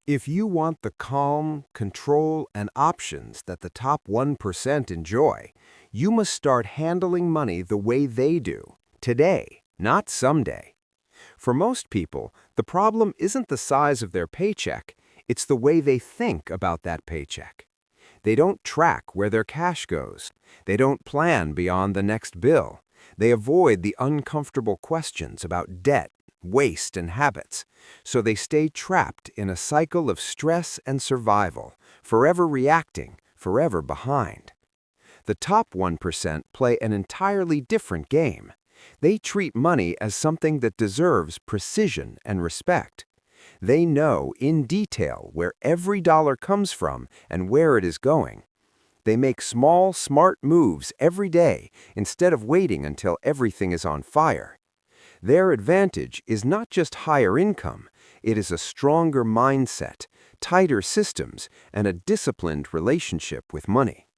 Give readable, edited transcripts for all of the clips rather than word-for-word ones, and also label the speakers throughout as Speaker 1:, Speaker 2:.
Speaker 1: If you want the calm, control, and options that the top 1% enjoy, you must start handling money the way they do, today, not someday. For most people, the problem isn't the size of their paycheck, it's the way they think about that paycheck. They don't track where their cash goes. They don't plan beyond the next bill. They avoid the uncomfortable questions about debt, waste, and habits. So they stay trapped in a cycle of stress and survival, forever reacting, forever behind. The top 1% play an entirely different game. They treat money as something that deserves precision and respect. They know in detail where every dollar comes from and where it is going. They make small, smart moves every day instead of waiting until everything is on fire. Their advantage is not just higher income, it is a stronger mindset, tighter systems, and a disciplined relationship with money.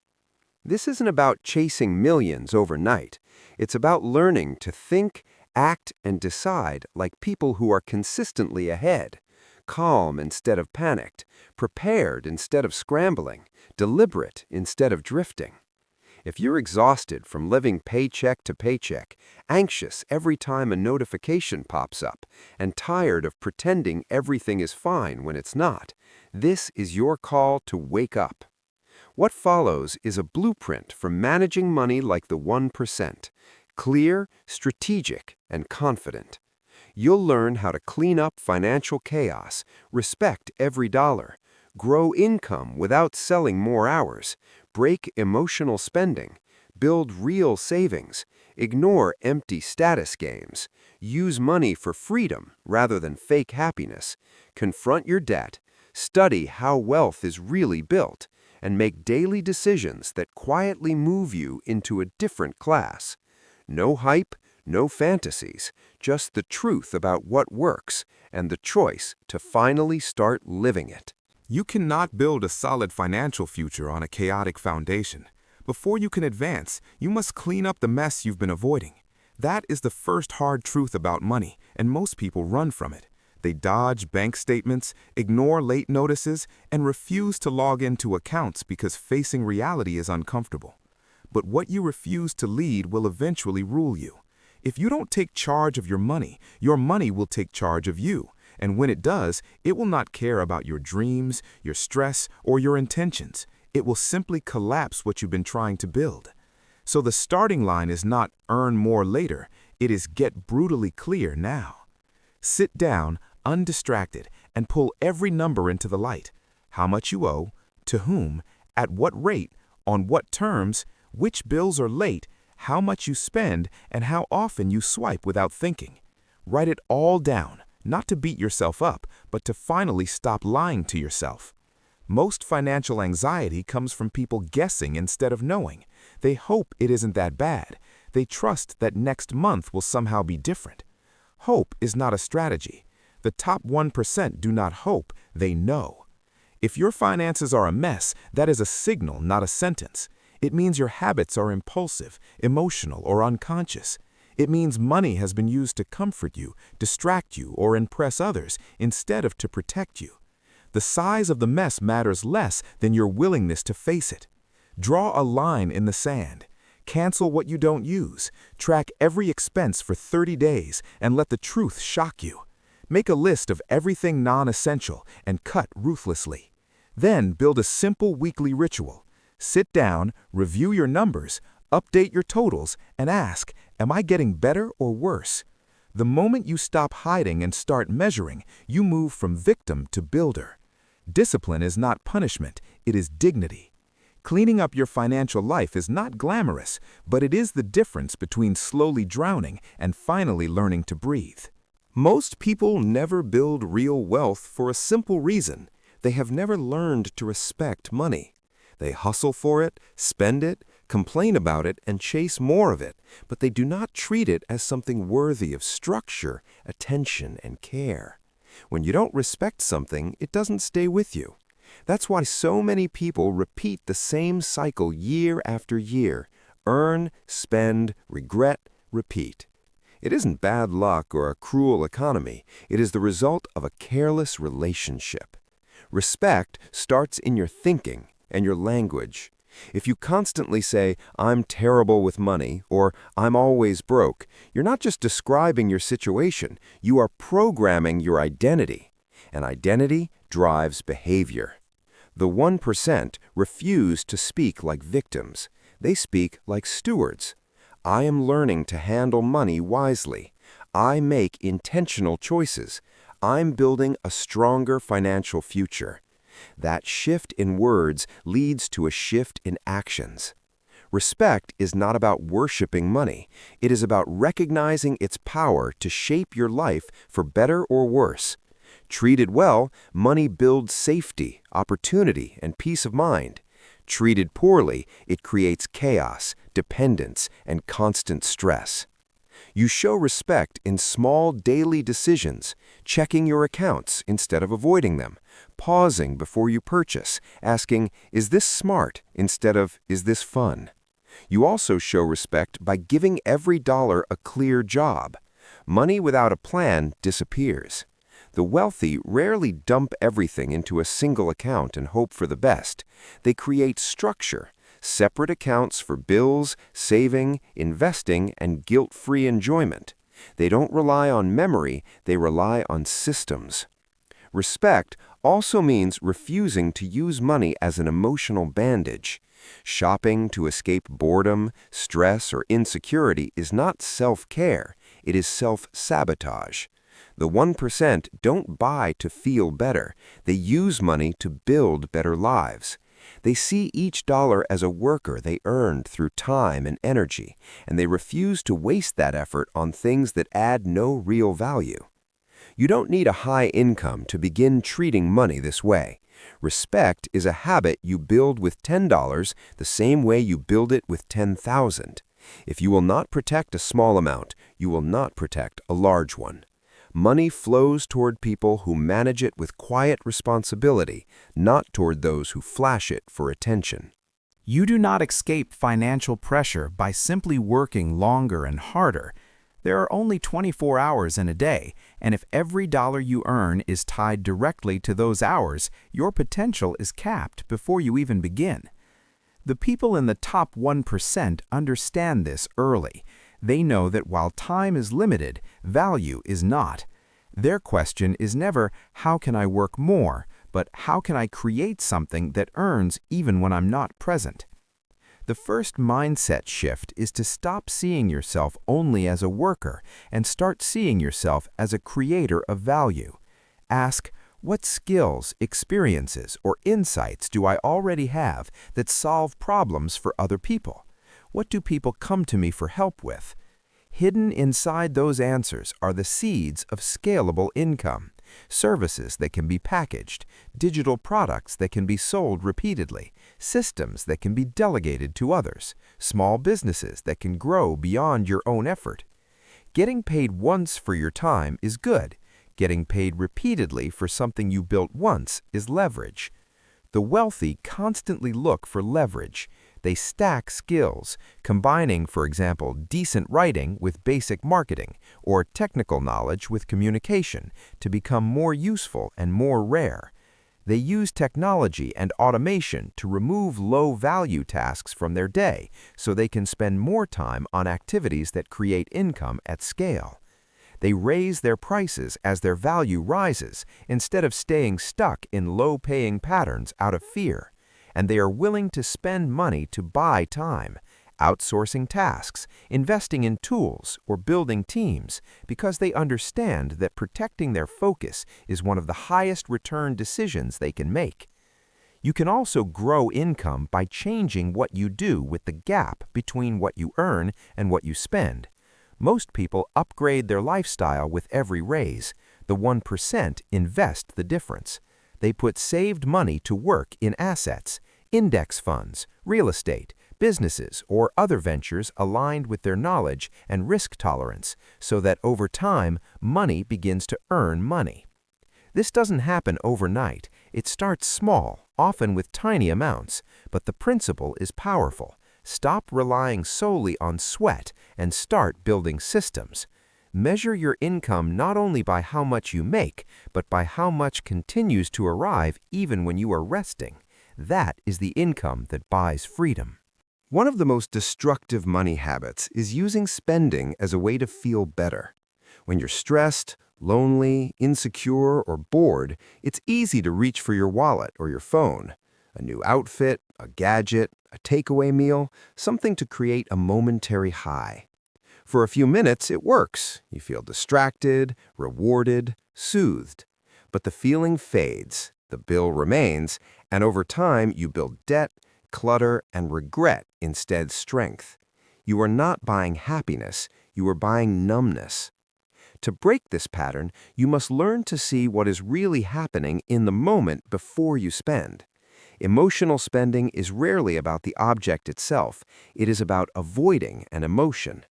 Speaker 1: This isn't about chasing millions overnight. It's about learning to think, act, and decide like people who are consistently ahead, calm instead of panicked, prepared instead of scrambling, deliberate instead of drifting. If you're exhausted from living paycheck to paycheck, anxious every time a notification pops up, and tired of pretending everything is fine when it's not, this is your call to wake up. What follows is a blueprint for managing money like the 1%, clear, strategic, and confident. You'll learn how to clean up financial chaos, respect every dollar, grow income without selling more hours, break emotional spending, build real savings, ignore empty status games, use money for freedom rather than fake happiness, confront your debt, study how wealth is really built, and make daily decisions that quietly move you into a different class. No hype, no fantasies, just the truth about what works and the choice to finally start living it.
Speaker 2: You cannot build a solid financial future on a chaotic foundation. Before you can advance, you must clean up the mess you've been avoiding. That is the first hard truth about money, and most people run from it. They dodge bank statements, ignore late notices, and refuse to log into accounts because facing reality is uncomfortable. But what you refuse to lead will eventually rule you. If you don't take charge of your money will take charge of you. And when it does, it will not care about your dreams, your stress, or your intentions. It will simply collapse what you've been trying to build. So the starting line is not earn more later, it is get brutally clear now. Sit down, undistracted, and pull every number into the light. How much you owe, to whom, at what rate, on what terms, which bills are late, how much you spend, and how often you swipe without thinking. Write it all down. Not to beat yourself up, but to finally stop lying to yourself. Most financial anxiety comes from people guessing instead of knowing. They hope it isn't that bad. They trust that next month will somehow be different. Hope is not a strategy. The top 1% do not hope, they know. If your finances are a mess, that is a signal, not a sentence. It means your habits are impulsive, emotional, or unconscious. It means money has been used to comfort you, distract you, or impress others instead of to protect you. The size of the mess matters less than your willingness to face it. Draw a line in the sand. Cancel what you don't use. Track every expense for 30 days and let the truth shock you. Make a list of everything non-essential and cut ruthlessly. Then build a simple weekly ritual. Sit down, review your numbers, update your totals, and ask, am I getting better or worse? The moment you stop hiding and start measuring, you move from victim to builder. Discipline is not punishment, it is dignity. Cleaning up your financial life is not glamorous, but it is the difference between slowly drowning and finally learning to breathe.
Speaker 1: Most people never build real wealth for a simple reason. They have never learned to respect money. They hustle for it, spend it, complain about it, and chase more of it, but they do not treat it as something worthy of structure, attention, and care. When you don't respect something, it doesn't stay with you. That's why so many people repeat the same cycle year after year. Earn, spend, regret, repeat. It isn't bad luck or a cruel economy. It is the result of a careless relationship. Respect starts in your thinking and your language. If you constantly say, "I'm terrible with money," or "I'm always broke," you're not just describing your situation, you are programming your identity. And identity drives behavior. The 1% refuse to speak like victims. They speak like stewards. I am learning to handle money wisely. I make intentional choices. I'm building a stronger financial future. That shift in words leads to a shift in actions. Respect is not about worshiping money. It is about recognizing its power to shape your life for better or worse. Treated well, money builds safety, opportunity, and peace of mind. Treated poorly, it creates chaos, dependence, and constant stress. You show respect in small daily decisions, checking your accounts instead of avoiding them, pausing before you purchase, asking, "Is this smart?" instead of, "Is this fun?" You also show respect by giving every dollar a clear job. Money without a plan disappears. The wealthy rarely dump everything into a single account and hope for the best. They create structure, separate accounts for bills, saving, investing, and guilt-free enjoyment. They don't rely on memory, they rely on systems. Respect also means refusing to use money as an emotional bandage. Shopping to escape boredom, stress, or insecurity is not self-care, it is self-sabotage. The 1% don't buy to feel better, they use money to build better lives. They see each dollar as a worker they earned through time and energy, and they refuse to waste that effort on things that add no real value. You don't need a high income to begin treating money this way. Respect is a habit you build with $10 the same way you build it with 10,000. If you will not protect a small amount, you will not protect a large one. Money flows toward people who manage it with quiet responsibility, not toward those who flash it for attention.
Speaker 3: You do not escape financial pressure by simply working longer and harder. There are only 24 hours in a day, and if every dollar you earn is tied directly to those hours, your potential is capped before you even begin. The people in the top 1% understand this early. They know that while time is limited, value is not. Their question is never, "How can I work more?" but "How can I create something that earns even when I'm not present?" The first mindset shift is to stop seeing yourself only as a worker and start seeing yourself as a creator of value. Ask, what skills, experiences, or insights do I already have that solve problems for other people? What do people come to me for help with? Hidden inside those answers are the seeds of scalable income, services that can be packaged, digital products that can be sold repeatedly, systems that can be delegated to others, small businesses that can grow beyond your own effort. Getting paid once for your time is good. Getting paid repeatedly for something you built once is leverage. The wealthy constantly look for leverage. They stack skills, combining, for example, decent writing with basic marketing or technical knowledge with communication to become more useful and more rare. They use technology and automation to remove low-value tasks from their day so they can spend more time on activities that create income at scale. They raise their prices as their value rises instead of staying stuck in low-paying patterns out of fear. And they are willing to spend money to buy time, outsourcing tasks, investing in tools, or building teams because they understand that protecting their focus is one of the highest return decisions they can make. You can also grow income by changing what you do with the gap between what you earn and what you spend. Most people upgrade their lifestyle with every raise. The 1% invest the difference. They put saved money to work in assets, index funds, real estate, businesses, or other ventures aligned with their knowledge and risk tolerance, so that over time, money begins to earn money. This doesn't happen overnight. It starts small, often with tiny amounts, but the principle is powerful. Stop relying solely on sweat and start building systems.
Speaker 1: Measure your income not only by how much you make, but by how much continues to arrive even when you are resting. That is the income that buys freedom. One of the most destructive money habits is using spending as a way to feel better. When you're stressed, lonely, insecure, or bored, it's easy to reach for your wallet or your phone. A new outfit, a gadget, a takeaway meal, something to create a momentary high. For a few minutes, it works. You feel distracted, rewarded, soothed. But the feeling fades, the bill remains, and over time you build debt, clutter, and regret instead strength. You are not buying happiness, you are buying numbness. To break this pattern, you must learn to see what is really happening in the moment before you spend. Emotional spending is rarely about the object itself. It is about avoiding an emotion.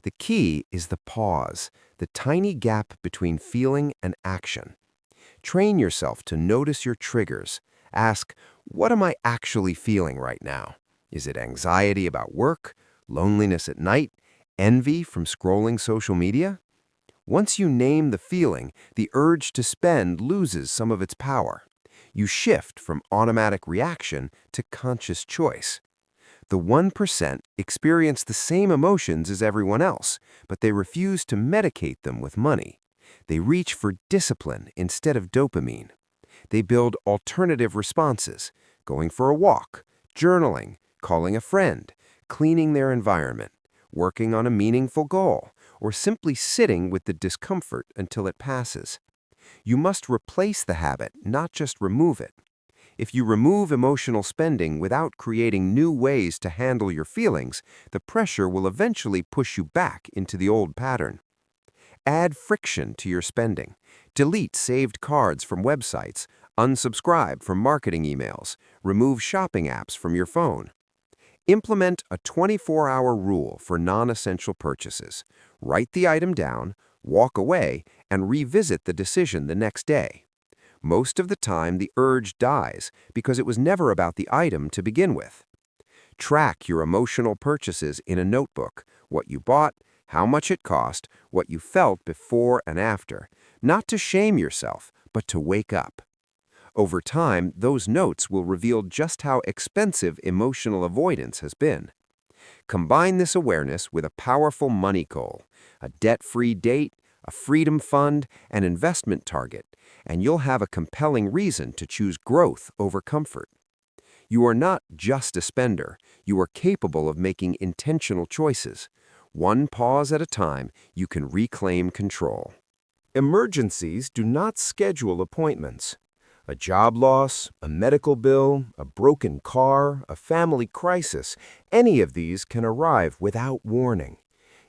Speaker 1: The key is the pause, the tiny gap between feeling and action. Train yourself to notice your triggers. Ask, what am I actually feeling right now? Is it anxiety about work, loneliness at night, envy from scrolling social media? Once you name the feeling, the urge to spend loses some of its power. You shift from automatic reaction to conscious choice. The 1% experience the same emotions as everyone else, but they refuse to medicate them with money. They reach for discipline instead of dopamine. They build alternative responses, going for a walk, journaling, calling a friend, cleaning their environment, working on a meaningful goal, or simply sitting with the discomfort until it passes. You must replace the habit, not just remove it. If you remove emotional spending without creating new ways to handle your feelings, the pressure will eventually push you back into the old pattern. Add friction to your spending. Delete saved cards from websites, unsubscribe from marketing emails, remove shopping apps from your phone. Implement a 24-hour rule for non-essential purchases. Write the item down, walk away, and revisit the decision the next day. Most of the time, the urge dies because it was never about the item to begin with. Track your emotional purchases in a notebook, what you bought, how much it cost, what you felt before and after, not to shame yourself, but to wake up. Over time, those notes will reveal just how expensive emotional avoidance has been. Combine this awareness with a powerful money goal, a debt-free date, a freedom fund, an investment target, and you'll have a compelling reason to choose growth over comfort. You are not just a spender. You are capable of making intentional choices. One pause at a time, you can reclaim control. Emergencies do not schedule appointments. A job loss, a medical bill, a broken car, a family crisis, any of these can arrive without warning.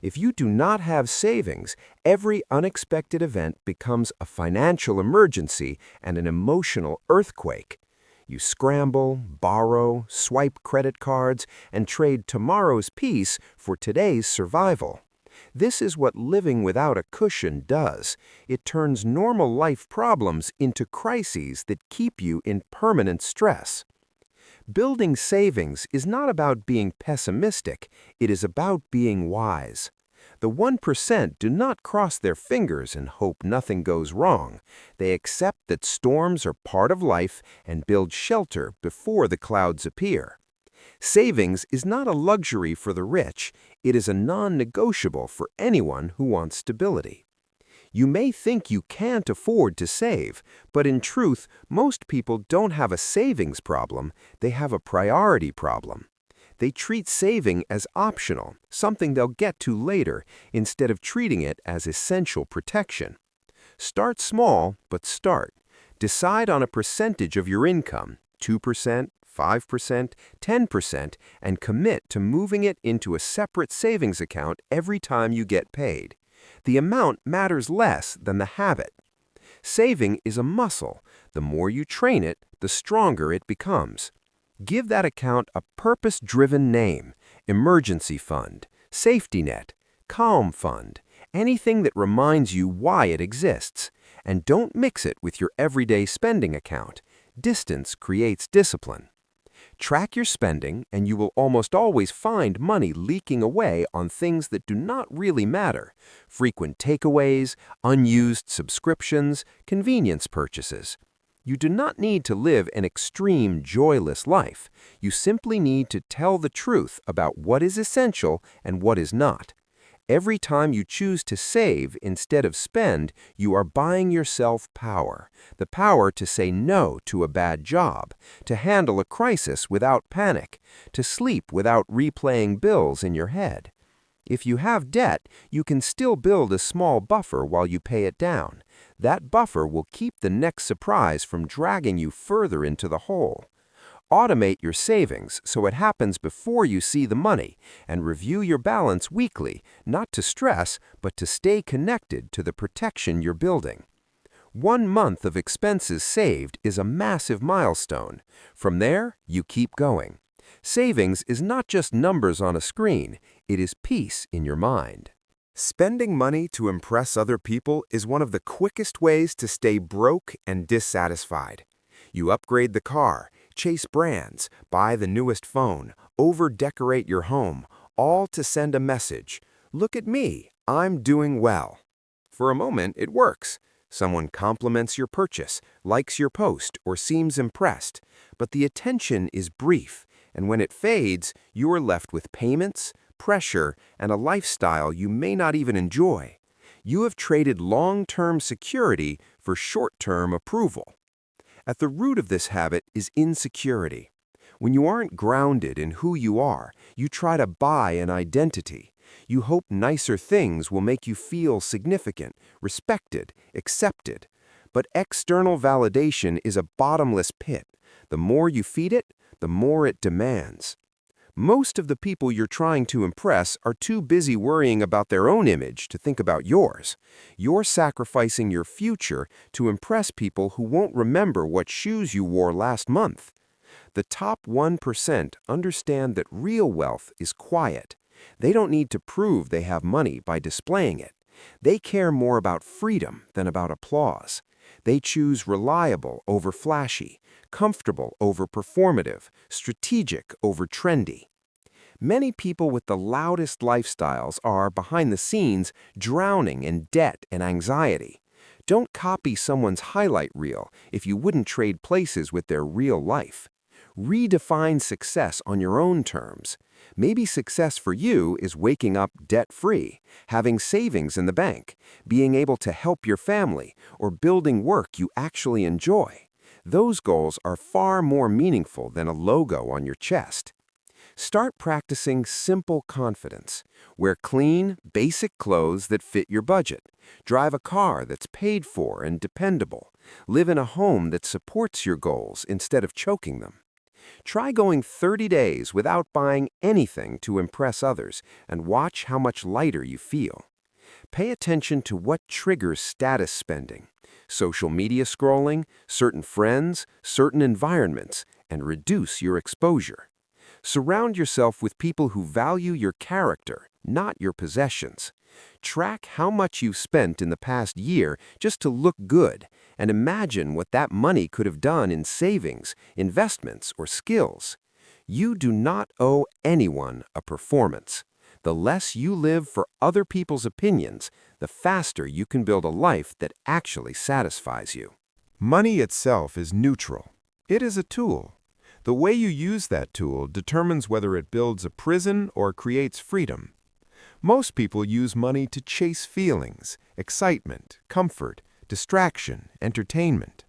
Speaker 1: If you do not have savings, every unexpected event becomes a financial emergency and an emotional earthquake. You scramble, borrow, swipe credit cards, and trade tomorrow's peace for today's survival. This is what living without a cushion does. It turns normal life problems into crises that keep you in permanent stress. Building savings is not about being pessimistic, it is about being wise. The 1% do not cross their fingers and hope nothing goes wrong. They accept that storms are part of life and build shelter before the clouds appear. Savings is not a luxury for the rich, it is a non-negotiable for anyone who wants stability. You may think you can't afford to save, but in truth, most people don't have a savings problem, they have a priority problem. They treat saving as optional, something they'll get to later, instead of treating it as essential protection. Start small, but start. Decide on a percentage of your income, 2%, 5%, 10%, and commit to moving it into a separate savings account every time you get paid. The amount matters less than the habit. Saving is a muscle. The more you train it, the stronger it becomes. Give that account a purpose-driven name: emergency fund, safety net, calm fund, anything that reminds you why it exists. And don't mix it with your everyday spending account. Distance creates discipline. Track your spending, and you will almost always find money leaking away on things that do not really matter: frequent takeaways, unused subscriptions, convenience purchases. You do not need to live an extreme, joyless life. You simply need to tell the truth about what is essential and what is not. Every time you choose to save instead of spend, you are buying yourself power. The power to say no to a bad job, to handle a crisis without panic, to sleep without replaying bills in your head. If you have debt, you can still build a small buffer while you pay it down. That buffer will keep the next surprise from dragging you further into the hole. Automate your savings so it happens before you see the money, and review your balance weekly, not to stress, but to stay connected to the protection you're building. 1 month of expenses saved is a massive milestone. From there, you keep going. Savings is not just numbers on a screen, it is peace in your mind.
Speaker 2: Spending money to impress other people is one of the quickest ways to stay broke and dissatisfied. You upgrade the car, chase brands, buy the newest phone, over-decorate your home, all to send a message: "Look at me, I'm doing well." For a moment, it works. Someone compliments your purchase, likes your post, or seems impressed. But the attention is brief, and when it fades, you are left with payments, pressure, and a lifestyle you may not even enjoy. You have traded long-term security for short-term approval. At the root of this habit is insecurity. When you aren't grounded in who you are, you try to buy an identity. You hope nicer things will make you feel significant, respected, accepted. But external validation is a bottomless pit. The more you feed it, the more it demands. Most of the people you're trying to impress are too busy worrying about their own image to think about yours. You're sacrificing your future to impress people who won't remember what shoes you wore last month. The top 1% understand that real wealth is quiet. They don't need to prove they have money by displaying it. They care more about freedom than about applause. They choose reliable over flashy, comfortable over performative, strategic over trendy. Many people with the loudest lifestyles are, behind the scenes, drowning in debt and anxiety. Don't copy someone's highlight reel if you wouldn't trade places with their real life. Redefine success on your own terms. Maybe success for you is waking up debt-free, having savings in the bank, being able to help your family, or building work you actually enjoy. Those goals are far more meaningful than a logo on your chest. Start practicing simple confidence. Wear clean, basic clothes that fit your budget. Drive a car that's paid for and dependable. Live in a home that supports your goals instead of choking them. Try going 30 days without buying anything to impress others, and watch how much lighter you feel. Pay attention to what triggers status spending: social media scrolling, certain friends, certain environments, and reduce your exposure. Surround yourself with people who value your character, not your possessions. Track how much you've spent in the past year just to look good, and imagine what that money could have done in savings, investments, or skills. You do not owe anyone a performance. The less you live for other people's opinions, the faster you can build a life that actually satisfies you. Money itself is neutral. It is a tool. The way you use that tool determines whether it builds a prison or creates freedom. Most people use money to chase feelings, excitement, comfort, distraction, entertainment.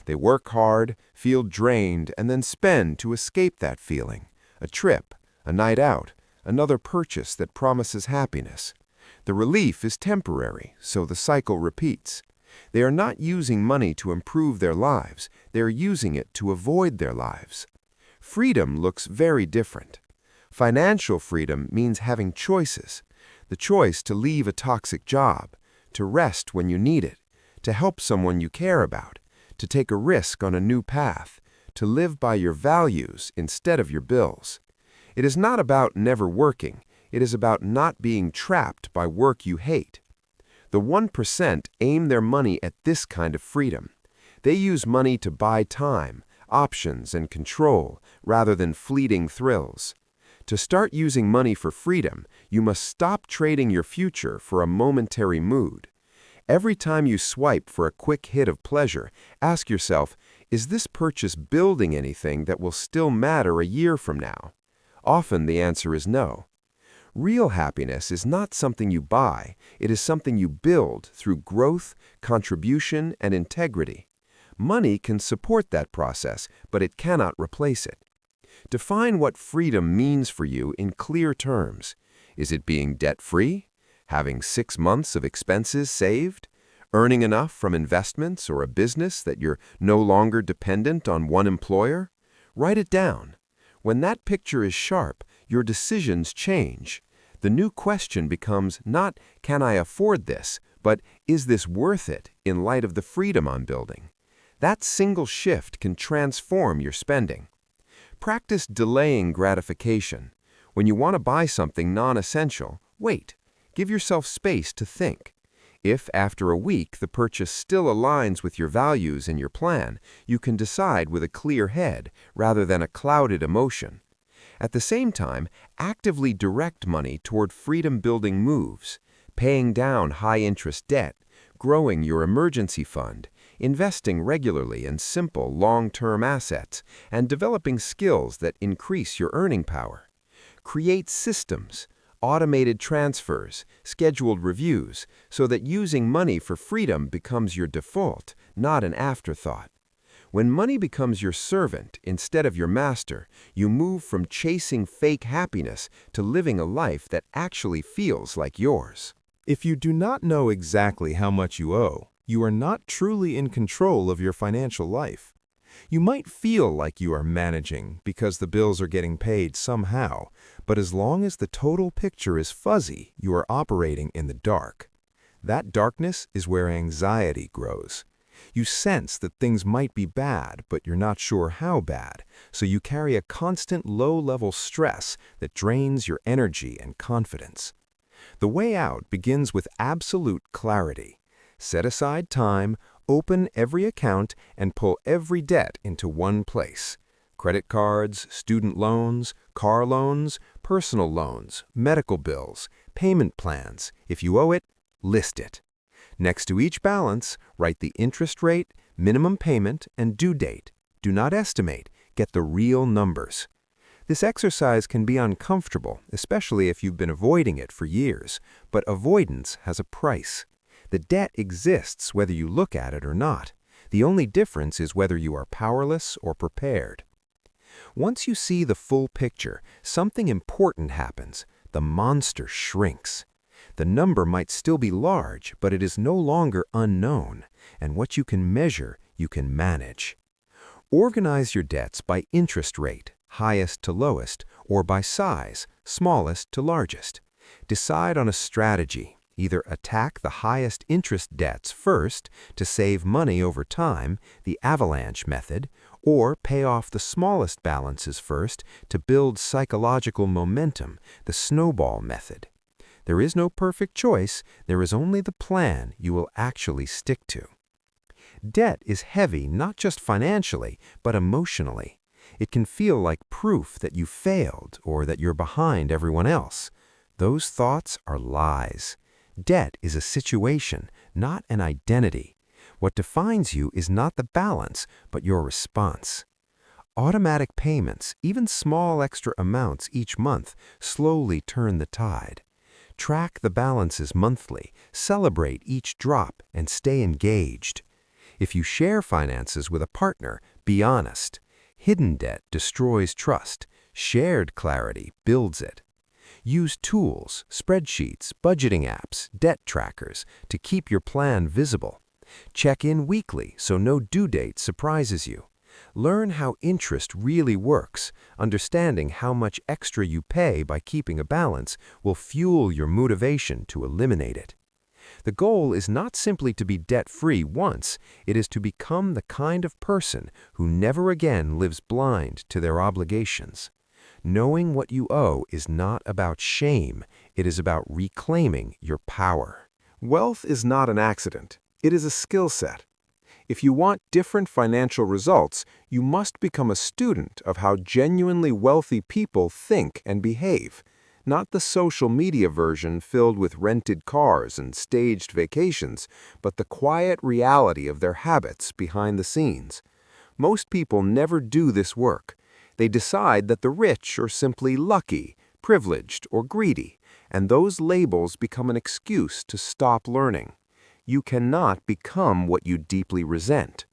Speaker 2: They work hard, feel drained, and then spend to escape that feeling. A trip, a night out, another purchase that promises happiness. The relief is temporary, so the cycle repeats. They are not using money to improve their lives. They are using it to avoid their lives. Freedom looks very different. Financial freedom means having choices. The choice to leave a toxic job, to rest when you need it, to help someone you care about, to take a risk on a new path, to live by your values instead of your bills. It is not about never working. It is about not being trapped by work you hate. The 1% aim their money at this kind of freedom. They use money to buy time,
Speaker 1: options, and control, rather than fleeting thrills. To start using money for freedom, you must stop trading your future for a momentary mood. Every time you swipe for a quick hit of pleasure, ask yourself, is this purchase building anything that will still matter a year from now? Often the answer is no. Real happiness is not something you buy, it is something you build through growth, contribution, and integrity. Money can support that process, but it cannot replace it. Define what freedom means for you in clear terms. Is it being debt-free? Having 6 months of expenses saved? Earning enough from investments or a business that you're no longer dependent on one employer? Write it down. When that picture is sharp, your decisions change. The new question becomes not, can I afford this, but is this worth it in light of the freedom I'm building? That single shift can transform your spending. Practice delaying gratification. When you want to buy something non-essential, wait. Give yourself space to think. If, after a week, the purchase still aligns with your values and your plan, you can decide with a clear head rather than a clouded emotion. At the same time, actively direct money toward freedom-building moves, paying down high-interest debt, growing your emergency fund, investing regularly in simple, long-term assets, and developing skills that increase your earning power. Create systems, automated transfers, scheduled reviews, so that using money for freedom becomes your default, not an afterthought. When money becomes your servant instead of your master, you move from chasing fake happiness to living a life that actually feels like yours.
Speaker 2: If you do not know exactly how much you owe, you are not truly in control of your financial life. You might feel like you are managing because the bills are getting paid somehow, but as long as the total picture is fuzzy, you are operating in the dark. That darkness is where anxiety grows. You sense that things might be bad, but you're not sure how bad, so you carry a constant low-level stress that drains your energy and confidence. The way out begins with absolute clarity. Set aside time, open every account, and pull every debt into one place. Credit cards, student loans, car loans, personal loans, medical bills, payment plans. If you owe it, list it. Next to each balance, write the interest rate, minimum payment, and due date. Do not estimate, get the real numbers. This exercise can be uncomfortable, especially if you've been avoiding it for years, but avoidance has a price. The debt exists whether you look at it or not. The only difference is whether you are powerless or prepared. Once you see the full picture, something important happens. The monster shrinks. The number might still be large, but it is no longer unknown, and what you can measure, you can manage. Organize your debts by interest rate, highest to lowest, or by size, smallest to largest. Decide on a strategy. Either attack the highest interest debts first to save money over time, the avalanche method, or pay off the smallest balances first to build psychological momentum, the snowball method. There is no perfect choice, there is only the plan you will actually stick to. Debt is heavy not just financially, but emotionally. It can feel like proof that you failed or that you're behind everyone else. Those thoughts are lies. Debt is a situation, not an identity. What defines you is not the balance, but your response. Automatic payments, even small extra amounts each month, slowly turn the tide. Track the balances monthly, celebrate each drop, and stay engaged. If you share finances with a partner, be honest. Hidden debt destroys trust. Shared clarity builds it. Use tools, spreadsheets, budgeting apps, debt trackers to keep your plan visible. Check in weekly so no due date surprises you. Learn how interest really works. Understanding how much extra you pay by keeping a balance will fuel your motivation to eliminate it. The goal is not simply to be debt-free once, it is to become the kind of person who never again lives blind to their obligations. Knowing what you owe is not about shame, it is about reclaiming your power. Wealth is not an accident, it is a skill set.
Speaker 4: If you want different financial results, you must become a student of how genuinely wealthy people think and behave, not the social media version filled with rented cars and staged vacations, but the quiet reality of their habits behind the scenes. Most people never do this work. They decide that the rich are simply lucky, privileged, or greedy, and those labels become an excuse to stop learning. You cannot become what you deeply resent.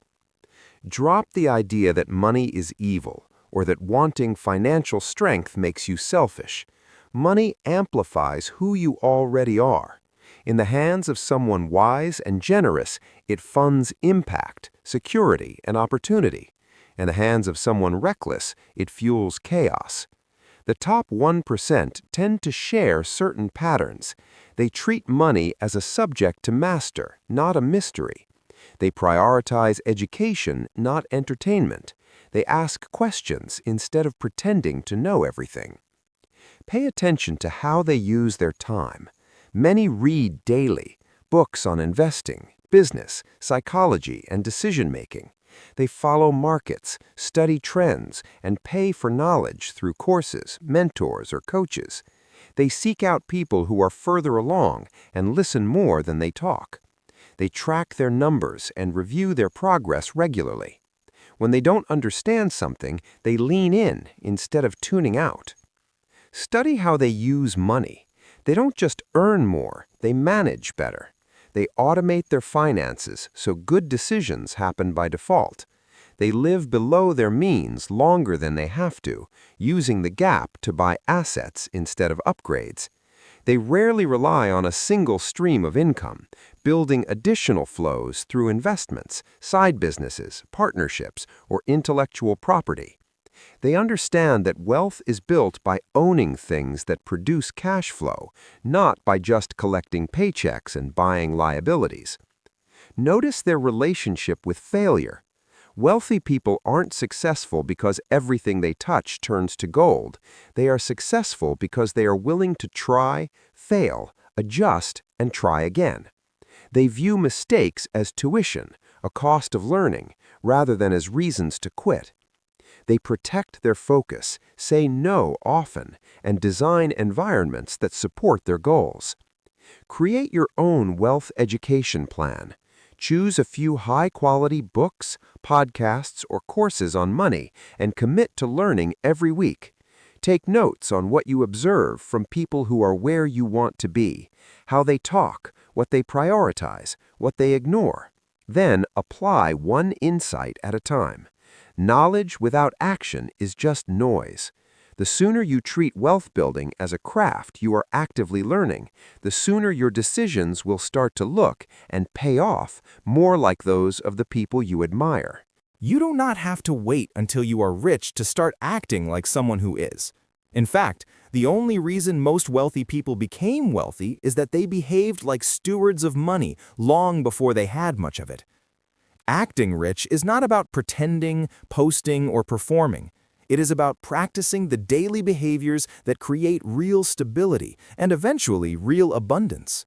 Speaker 4: Drop the idea that money is evil or that wanting financial strength makes you selfish. Money amplifies who you already are. In the hands of someone wise and generous, it funds impact, security, and opportunity. In the hands of someone reckless, it fuels chaos. The top 1% tend to share certain patterns. They treat money as a subject to master, not a mystery. They prioritize education, not entertainment. They ask questions instead of pretending to know everything. Pay attention to how they use their time. Many read daily, books on investing, business, psychology, and decision-making. They follow markets, study trends, and pay for knowledge through courses, mentors, or coaches. They seek out people who are further along and listen more than they talk. They track their numbers and review their progress regularly. When they don't understand something, they lean in instead of tuning out. Study how they use money. They don't just earn more, they manage better. They automate their finances so good decisions happen by default. They live below their means longer than they have to, using the gap to buy assets instead of upgrades. They rarely rely on a single stream of income, building additional flows through investments, side businesses, partnerships, or intellectual property. They understand that wealth is built by owning things that produce cash flow, not by just collecting paychecks and buying liabilities. Notice their relationship with failure. Wealthy people aren't successful because everything they touch turns to gold. They are successful because they are willing to try, fail, adjust, and try again. They view mistakes as tuition, a cost of learning, rather than as reasons to quit. They protect their focus, say no often, and design environments that support their goals. Create your own wealth education plan. Choose a few high-quality books, podcasts, or courses on money and commit to learning every week. Take notes on what you observe from people who are where you want to be, how they talk, what they prioritize, what they ignore. Then apply one insight at a time. Knowledge without action is just noise. The sooner you treat wealth building as a craft you are actively learning, the sooner your decisions will start to look and pay off more like those of the people you admire.
Speaker 3: You do not have to wait until you are rich to start acting like someone who is. In fact, the only reason most wealthy people became wealthy is that they behaved like stewards of money long before they had much of it. Acting rich is not about pretending, posting, or performing. It is about practicing the daily behaviors that create real stability and eventually real abundance.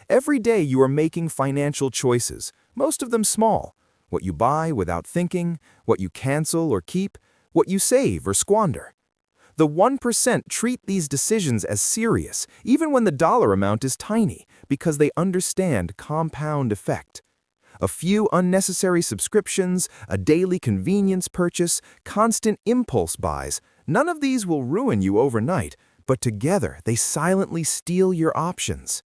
Speaker 3: Every day you are making financial choices, most of them small. What you buy without thinking, what you cancel or keep, what you save or squander. The 1% treat these decisions as serious, even when the dollar amount is tiny, because they understand compound effect. A few unnecessary subscriptions, a daily convenience purchase, constant impulse buys, none of these will ruin you overnight, but together they silently steal your options.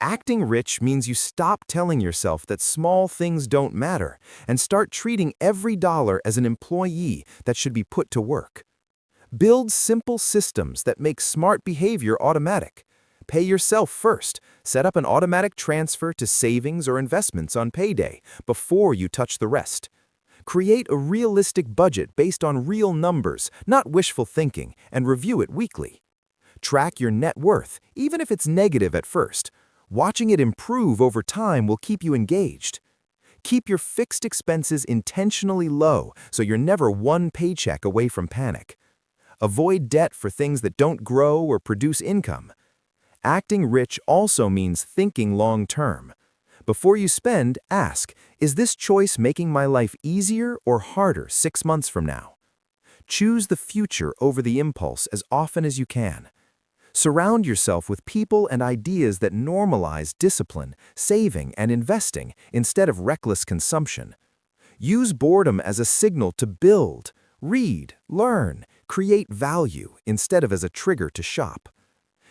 Speaker 3: Acting rich means you stop telling yourself that small things don't matter and start treating every dollar as an employee that should be put to work. Build simple systems that make smart behavior automatic. Pay yourself first. Set up an automatic transfer to savings or investments on payday before you touch the rest. Create a realistic budget based on real numbers, not wishful thinking, and review it weekly. Track your net worth, even if it's negative at first. Watching it improve over time will keep you engaged. Keep your fixed expenses intentionally low so you're never one paycheck away from panic. Avoid debt for things that don't grow or produce income. Acting rich also means thinking long-term. Before you spend, ask, is this choice making my life easier or harder 6 months from now? Choose the future over the impulse as often as you can. Surround yourself with people and ideas that normalize discipline, saving, and investing instead of reckless consumption. Use boredom as a signal to build, read, learn, create value instead of as a trigger to shop.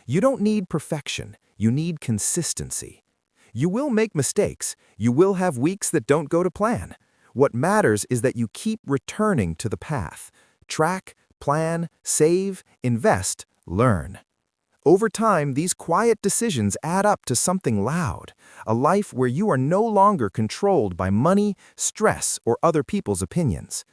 Speaker 3: You don't need perfection, you need consistency. You will make mistakes, you will have weeks that don't go to plan. What matters is that you keep returning to the path. Track, plan, save, invest, learn. Over time, these quiet decisions add up to something loud, a life where you are no longer controlled by money, stress, or other people's opinions.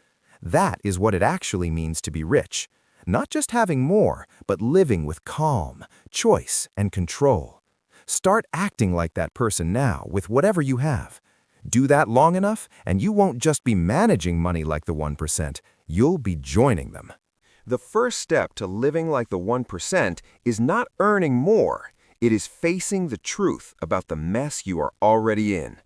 Speaker 3: That is what it actually means to be rich. Not just having more, but living with calm, choice, and control. Start acting like that person now with whatever you have. Do that long enough, and you won't just be managing money like the 1%, you'll be joining them.
Speaker 1: The first step to living like the 1% is not earning more. It is facing the truth about the mess you are already in.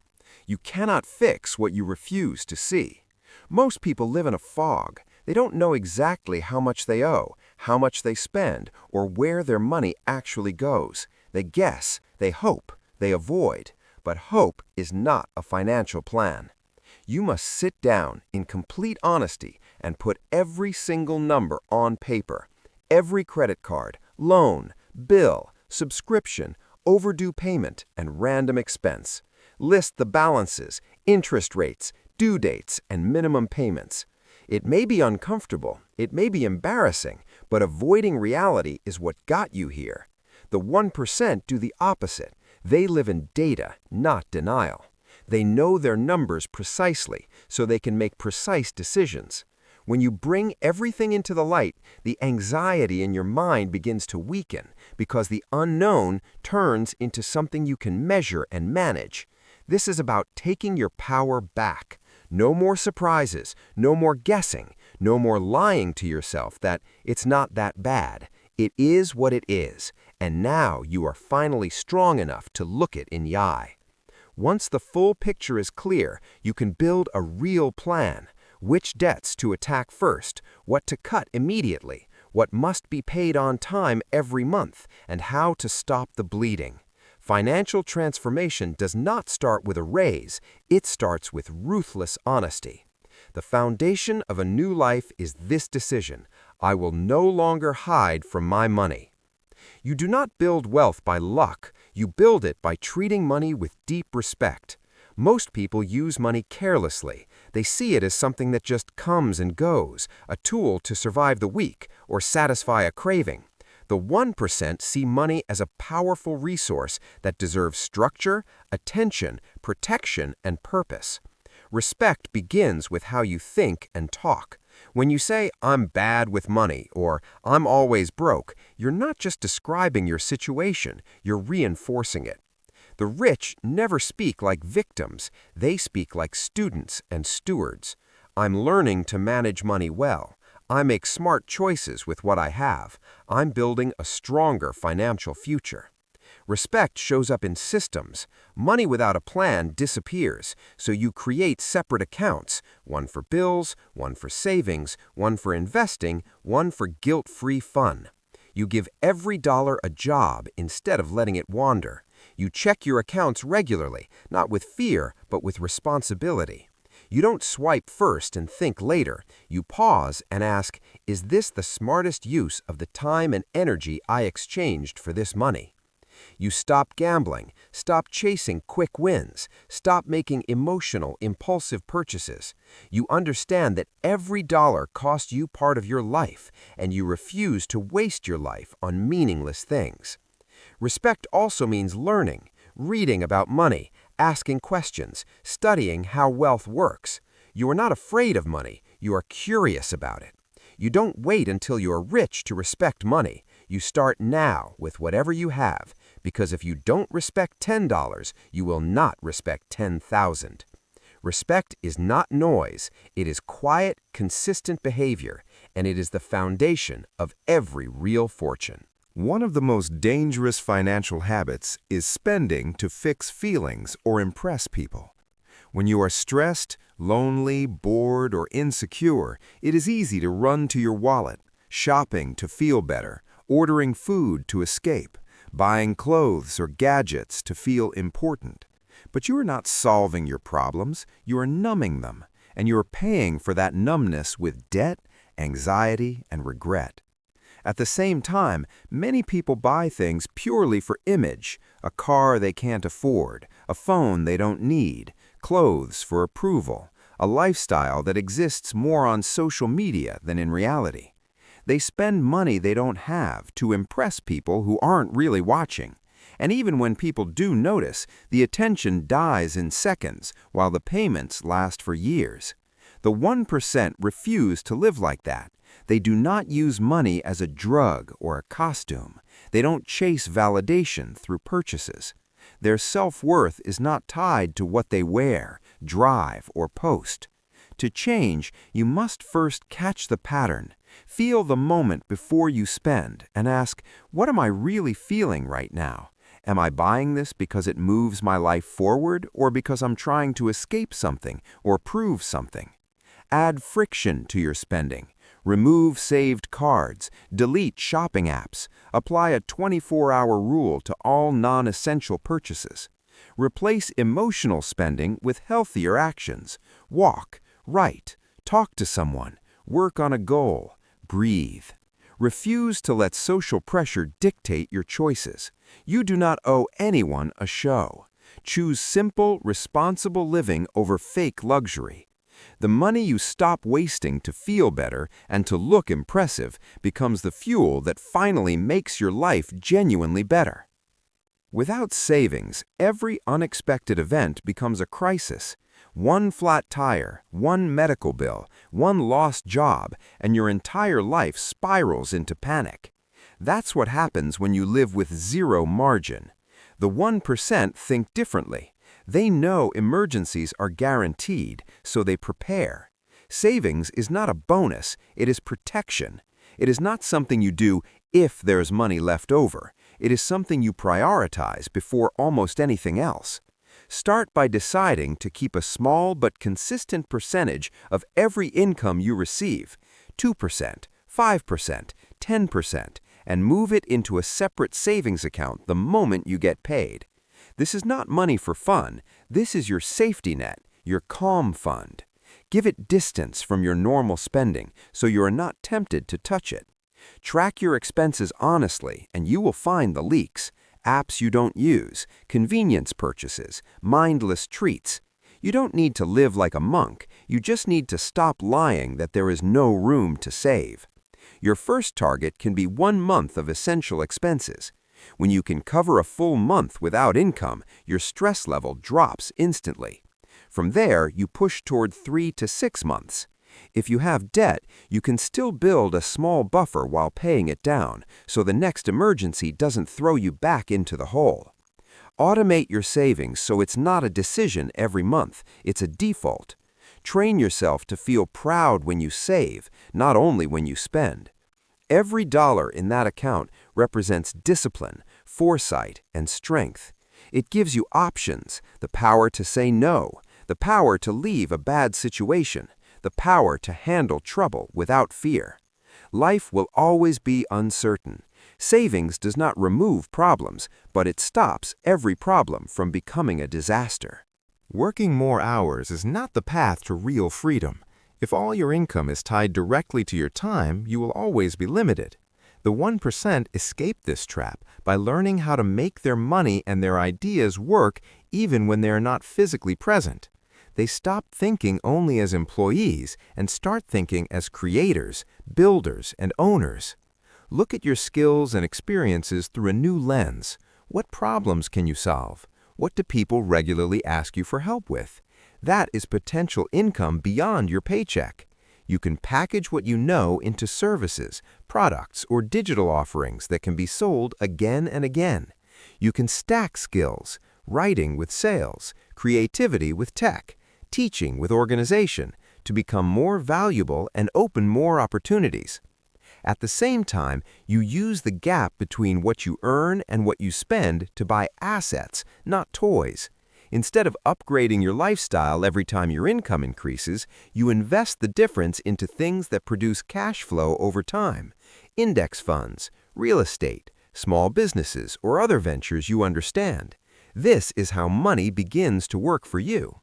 Speaker 1: You cannot fix what you refuse to see. Most people live in a fog. They don't know exactly how much they owe, how much they spend, or where their money actually goes. They guess, they hope, they avoid. But hope is not a financial plan. You must sit down in complete honesty and put every single number on paper. Every credit card, loan, bill, subscription, overdue payment, and random expense. List the balances, interest rates, due dates, and minimum payments. It may be uncomfortable, it may be embarrassing, but avoiding reality is what got you here. The 1% do the opposite. They live in data, not denial. They know their numbers precisely, so they can make precise decisions. When you bring everything into the light, the anxiety in your mind begins to weaken because the unknown turns into something you can measure and manage. This is about taking your power back. No more surprises, no more guessing, no more lying to yourself that it's not that bad. It is what it is, and now you are finally strong enough to look it in the eye. Once the full picture is clear, you can build a real plan. Which debts to attack first, what to cut immediately, what must be paid on time every month, and how to stop the bleeding. Financial transformation does not start with a raise, it starts with ruthless honesty. The foundation of a new life is this decision: I will no longer hide from my money. You do not build wealth by luck, you build it by treating money with deep respect. Most people use money carelessly. They see it as something that just comes and goes, a tool to survive the week or satisfy a craving. The 1% see money as a powerful resource that deserves structure, attention, protection, and purpose. Respect begins with how you think and talk. When you say, "I'm bad with money," or "I'm always broke," you're not just describing your situation, you're reinforcing it. The rich never speak like victims, they speak like students and stewards. I'm learning to manage money well. I make smart choices with what I have. I'm building a stronger financial future. Respect shows up in systems. Money without a plan disappears, so you create separate accounts, one for bills, one for savings, one for investing, one for guilt-free fun. You give every dollar a job instead of letting it wander. You check your accounts regularly, not with fear, but with responsibility. You don't swipe first and think later. You pause and ask, is this the smartest use of the time and energy I exchanged for this money? You stop gambling, stop chasing quick wins, stop making emotional, impulsive purchases. You understand that every dollar costs you part of your life, and you refuse to waste your life on meaningless things. Respect also means learning, reading about money, asking questions, studying how wealth works. You are not afraid of money, you are curious about it. You don't wait until you are rich to respect money. You start now with whatever you have, because if you don't respect $10, you will not respect 10,000. Respect is not noise, it is quiet, consistent behavior, and it is the foundation of every real fortune.
Speaker 2: One of the most dangerous financial habits is spending to fix feelings or impress people. When you are stressed, lonely, bored, or insecure, it is easy to run to your wallet, shopping to feel better, ordering food to escape, buying clothes or gadgets to feel important. But you are not solving your problems, you are numbing them, and you are paying for that numbness with debt, anxiety, and regret. At the same time, many people buy things purely for image, a car they can't afford, a phone they don't need, clothes for approval, a lifestyle that exists more on social media than in reality. They spend money they don't have to impress people who aren't really watching. And even when people do notice, the attention dies in seconds while the payments last for years. The 1% refuse to live like that. They do not use money as a drug or a costume. They don't chase validation through purchases. Their self-worth is not tied to what they wear, drive, or post. To change, you must first catch the pattern. Feel the moment before you spend and ask, what am I really feeling right now? Am I buying this because it moves my life forward or because I'm trying to escape something or prove something? Add friction to your spending. Remove saved cards, delete shopping apps, apply a 24-hour rule to all non-essential purchases. Replace emotional spending with healthier actions. Walk, write, talk to someone, work on a goal, breathe. Refuse to let social pressure dictate your choices. You do not owe anyone a show. Choose simple, responsible living over fake luxury. The money you stop wasting to feel better and to look impressive becomes the fuel that finally makes your life genuinely better. Without savings, every unexpected event becomes a crisis. One flat tire, one medical bill, one lost job, and your entire life spirals into panic. That's what happens when you live with zero margin. The 1% think differently. They know emergencies are guaranteed, so they prepare. Savings is not a bonus, it is protection. It is not something you do if there's money left over. It is something you prioritize before almost anything else. Start by deciding to keep a small but consistent percentage of every income you receive, 2%, 5%, 10%, and move it into a separate savings account the moment you get paid. This is not money for fun. This is your safety net, your calm fund. Give it distance from your normal spending so you are not tempted to touch it. Track your expenses honestly and you will find the leaks, apps you don't use, convenience purchases, mindless treats. You don't need to live like a monk. You just need to stop lying that there is no room to save. Your first target can be 1 month of essential expenses. When you can cover a full month without income, your stress level drops instantly. From there, you push toward 3 to 6 months. If you have debt, you can still build a small buffer while paying it down, so the next emergency doesn't throw you back into the hole. Automate your savings so it's not a decision every month, it's a default. Train yourself to feel proud when you save, not only when you spend. Every dollar in that account represents discipline, foresight, and strength. It gives you options, the power to say no, the power to leave a bad situation, the power to handle trouble without fear. Life will always be uncertain. Savings does not remove problems, but it stops every problem from becoming a disaster.
Speaker 4: Working more hours is not the path to real freedom. If all your income is tied directly to your time, you will always be limited. The 1% escape this trap by learning how to make their money and their ideas work even when they are not physically present. They stop thinking only as employees and start thinking as creators, builders, and owners. Look at your skills and experiences through a new lens. What problems can you solve? What do people regularly ask you for help with? That is potential income beyond your paycheck. You can package what you know into services, products, or digital offerings that can be sold again and again. You can stack skills, writing with sales, creativity with tech, teaching with organization, to become more valuable and open more opportunities.
Speaker 1: At the same time, you use the gap between what you earn and what you spend to buy assets, not toys. Instead of upgrading your lifestyle every time your income increases, you invest the difference into things that produce cash flow over time. Index funds, real estate, small businesses, or other ventures you understand. This is how money begins to work for you.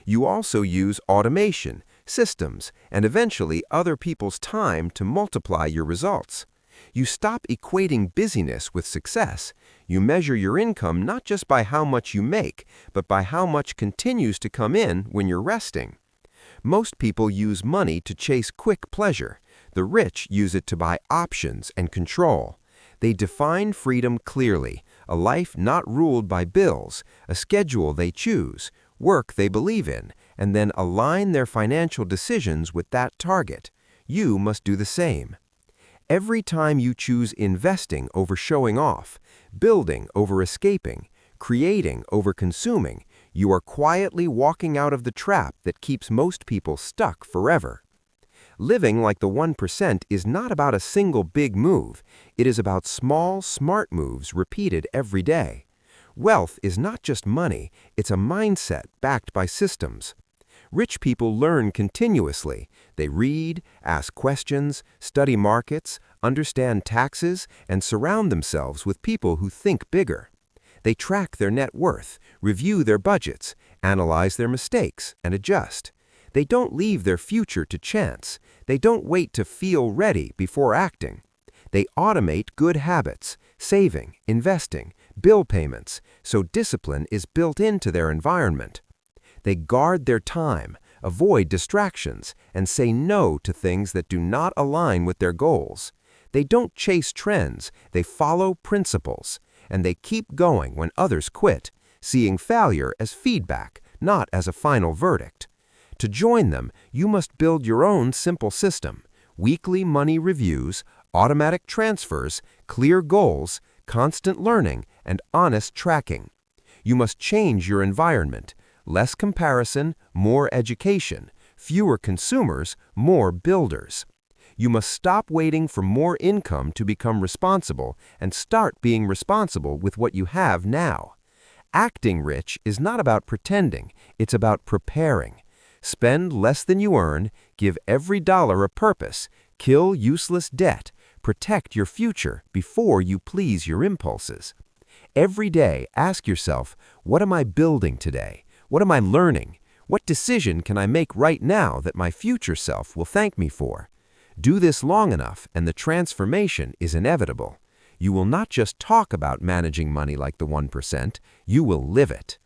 Speaker 1: You also use automation, systems, and eventually other people's time to multiply your results. You stop equating busyness with success. You measure your income not just by how much you make, but by how much continues to come in when you're resting. Most people use money to chase quick pleasure. The rich use it to buy options and control. They define freedom clearly, a life not ruled by bills, a schedule they choose, work they believe in, and then align their financial decisions with that target. You must do the same. Every time you choose investing over showing off, building over escaping, creating over consuming, you are quietly walking out of the trap that keeps most people stuck forever. Living like the 1% is not about a single big move. It is about small, smart moves repeated every day. Wealth is not just money, it's a mindset backed by systems. Rich people learn continuously. They read, ask questions, study markets, understand taxes, and surround themselves with people who think bigger. They track their net worth, review their budgets, analyze their mistakes, and adjust. They don't leave their future to chance. They don't wait to feel ready before acting. They automate good habits, saving, investing, bill payments, so discipline is built into their environment. They guard their time, avoid distractions, and say no to things that do not align with their goals. They don't chase trends, they follow principles, and they keep going when others quit, seeing failure as feedback, not as a final verdict. To join them, you must build your own simple system: weekly money reviews, automatic transfers, clear goals, constant learning, and honest tracking. You must change your environment: less comparison, more education; fewer consumers, more builders. You must stop waiting for more income to become responsible and start being responsible with what you have now. Acting rich is not about pretending, it's about preparing. Spend less than you earn, give every dollar a purpose, kill useless debt, protect your future before you please your impulses. Every day, ask yourself, what am I building today? What am I learning? What decision can I make right now that my future self will thank me for? Do this long enough and the transformation is inevitable. You will not just talk about managing money like the 1%, you will live it.